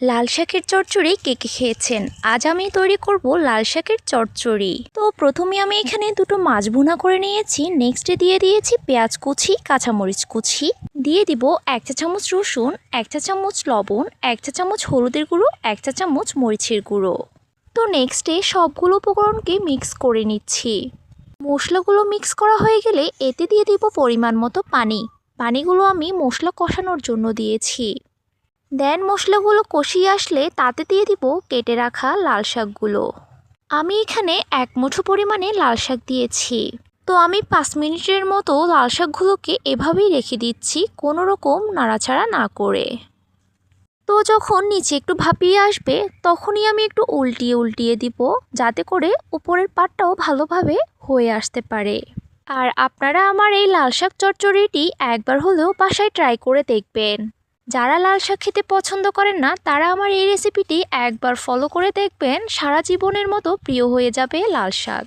লাল শাকের চচ্চড়ি কে কে খেয়েছেন? আজ আমি তৈরি করব লাল শাকের চচ্চড়ি। তো প্রথমে আমি এখানে দুটো মাছ ভুনা করে নিয়েছি। নেক্সটে দিয়ে দিয়েছি পেঁয়াজ কুচি, কাঁচামরিচ কুচি, দিয়ে দিব 1 চা চামচ রসুন, 1 চা চামচ লবণ, 1 চা চামচ হলুদের গুঁড়ো, 1 চা চামচ মরিচের গুঁড়ো। তো নেক্সটে সবগুলো উপকরণকে মিক্স করে নিচ্ছি। মশলাগুলো মিক্স করা হয়ে গেলে এতে দিয়ে দিব পরিমাণ মতো পানি। পানিগুলো আমি মশলা কষানোর জন্য দিয়েছি। দেন মশলাগুলো কষিয়ে আসলে তাতে দিয়ে দিব কেটে রাখা লাল শাকগুলো। আমি এখানে 1 মুঠো পরিমাণে লাল শাক দিয়েছি। তো আমি 5 মিনিটের মতো লাল শাকগুলোকে এভাবেই রেখে দিচ্ছি, কোনো রকম নাড়াচাড়া না করে। তো যখন নিচে একটু ভাপিয়ে আসবে তখনই আমি একটু উল্টিয়ে উল্টিয়ে দিব, যাতে করে উপরের পাটটাও ভালোভাবে হয়ে আসতে পারে। আর আপনারা আমার এই লাল শাক চচ্চড়িটি একবার হলেও বাসায় ট্রাই করে দেখবেন। যারা লাল শাক খেতে পছন্দ করেন না তারা আমার এই রেসিপিটি একবার ফলো করে দেখবেন, সারা জীবনের মতো প্রিয় হয়ে যাবে লাল শাক।